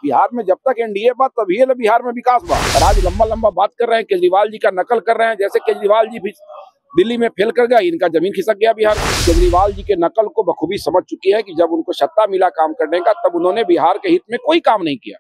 बिहार में जब तक एनडीए बा तभी बिहार में विकास बा। और आज लंबा लंबा बात कर रहे हैं, केजरीवाल जी का नकल कर रहे हैं, जैसे केजरीवाल जी भी दिल्ली में फेल कर गया, इनका जमीन खिसक गया बिहार में। केजरीवाल जी के नकल को बखूबी समझ चुकी है कि जब उनको सत्ता मिला काम करने का, तब उन्होंने बिहार के हित में कोई काम नहीं किया।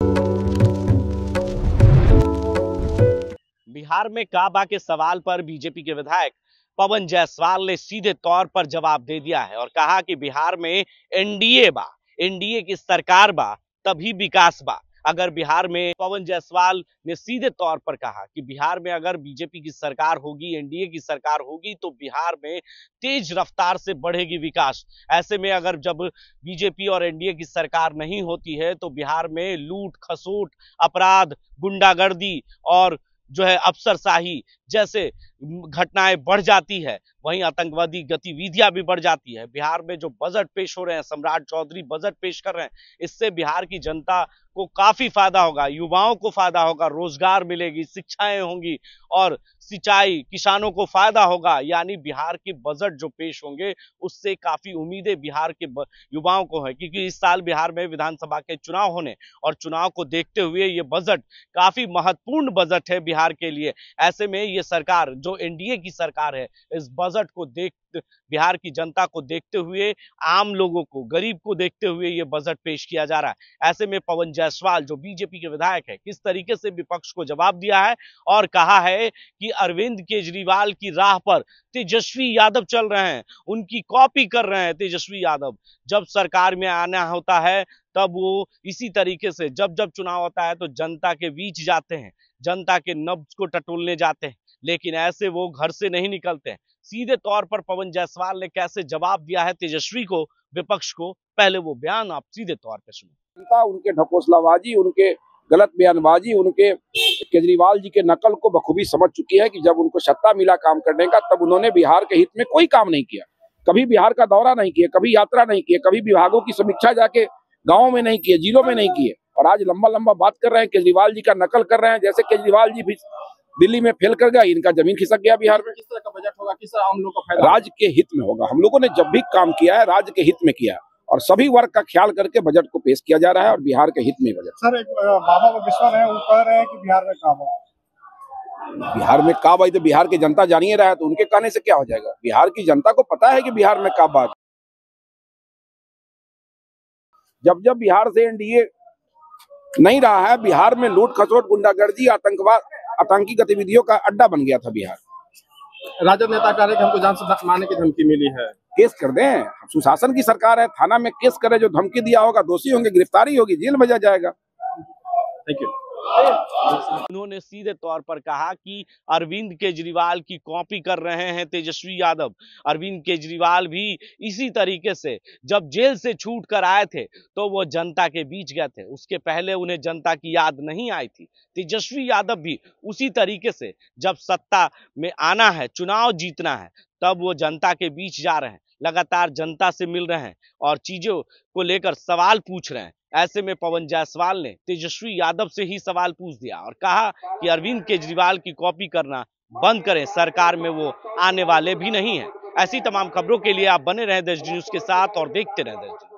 बिहार में काबा के सवाल पर बीजेपी के विधायक पवन जायसवाल ने सीधे तौर पर जवाब दे दिया है और कहा कि बिहार में एनडीए की सरकार बा तभी विकास बा। अगर बिहार में पवन जायसवाल ने सीधे तौर पर कहा कि बिहार में अगर बीजेपी की सरकार होगी, एनडीए की सरकार होगी, तो बिहार में तेज रफ्तार से बढ़ेगी विकास। ऐसे में अगर जब बीजेपी और एनडीए की सरकार नहीं होती है तो बिहार में लूट खसोट, अपराध, गुंडागर्दी और जो है अफसरशाही जैसे घटनाएं बढ़ जाती है, वहीं आतंकवादी गतिविधियां भी बढ़ जाती है। बिहार में जो बजट पेश हो रहे हैं, सम्राट चौधरी बजट पेश कर रहे हैं, इससे बिहार की जनता को काफी फायदा होगा, युवाओं को फायदा होगा, रोजगार मिलेगी, शिक्षाएं होंगी और सिंचाई, किसानों को फायदा होगा। यानी बिहार के बजट जो पेश होंगे उससे काफी उम्मीदें बिहार के युवाओं को है, क्योंकि इस साल बिहार में विधानसभा के चुनाव होने और चुनाव को देखते हुए ये बजट काफी महत्वपूर्ण बजट है बिहार के लिए। ऐसे में ये सरकार जो एनडीए की सरकार है, इस बजट को बिहार की जनता को देखते हुए, आम लोगों को, गरीब को देखते हुए ये बजट पेश किया जा रहा है। ऐसे में पवन जायसवाल जो बीजेपी के विधायक है, किस तरीके से विपक्ष को जवाब दिया है और कहा है कि अरविंद केजरीवाल की राह पर तेजस्वी यादव चल रहे हैं, उनकी कॉपी कर रहे हैं तेजस्वी यादव। जब सरकार में आना होता है तब वो इसी तरीके से जब जब चुनाव होता है तो जनता के बीच जाते हैं, जनता के नब्ज को टटोलने जाते हैं, लेकिन ऐसे वो घर से नहीं निकलते हैं। सीधे तौर पर पवन जायसवाल ने कैसे जवाब दिया है तेजस्वी को, विपक्ष को, पहले वो बयान आप सीधे तौर पर सुनो। उनके ढकोसलाबाजी, उनके गलत बयानबाजी, उनके केजरीवाल जी के नकल को बखूबी समझ चुकी है कि जब उनको सत्ता मिला काम करने का, तब उन्होंने बिहार के हित में कोई काम नहीं किया। कभी बिहार का दौरा नहीं किया, कभी यात्रा नहीं किया, कभी विभागों की समीक्षा जाके गाँव में नहीं किए, जिलों में नहीं किए। और आज लंबा लंबा बात कर रहे हैं, केजरीवाल जी का नकल कर रहे हैं, जैसे केजरीवाल जी भी दिल्ली में फेल कर गया, इनका जमीन खिसक गया बिहार में। किस तरह का बजट होगा, किस तरह आम लोगों को फायदा? राज्य के हित में होगा। हम लोगों ने जब भी काम किया है राज्य के हित में किया है और सभी वर्ग का ख्याल करके बजट को पेश किया जा रहा है और बिहार के हित में बजट। सर, एक बाबा विश्वास है, वो कह रहे हैं कि बिहार में काबा, बिहार में काबा, तो बिहार की जनता जानिए रहा है, तो उनके कहने से क्या हो जाएगा? बिहार की जनता को पता है कि बिहार में काबा। जब जब बिहार से एनडीए नहीं रहा है, बिहार में लूट खसोट, गुंडागर्दी, आतंकी गतिविधियों का अड्डा बन गया था बिहार। राजद नेता कह रहे हैं कि हमको जान से मारने की धमकी मिली है। केस कर दें, सुशासन की सरकार है, थाना में केस करें, जो धमकी दिया होगा दोषी होंगे, गिरफ्तारी होगी, जेल भेजा जाएगा। Thank you. उन्होंने सीधे तौर पर कहा कि अरविंद केजरीवाल की कॉपी कर रहे हैं तेजस्वी यादव। अरविंद केजरीवाल भी इसी तरीके से जब जेल से छूट कर आए थे तो वो जनता के बीच गए थे, उसके पहले उन्हें जनता की याद नहीं आई थी। तेजस्वी यादव भी उसी तरीके से जब सत्ता में आना है, चुनाव जीतना है, तब वो जनता के बीच जा रहे हैं, लगातार जनता से मिल रहे हैं और चीजों को लेकर सवाल पूछ रहे हैं। ऐसे में पवन जायसवाल ने तेजस्वी यादव से ही सवाल पूछ दिया और कहा कि अरविंद केजरीवाल की कॉपी करना बंद करें, सरकार में वो आने वाले भी नहीं है। ऐसी तमाम खबरों के लिए आप बने रहें देश न्यूज के साथ और देखते रहें देश न्यूज।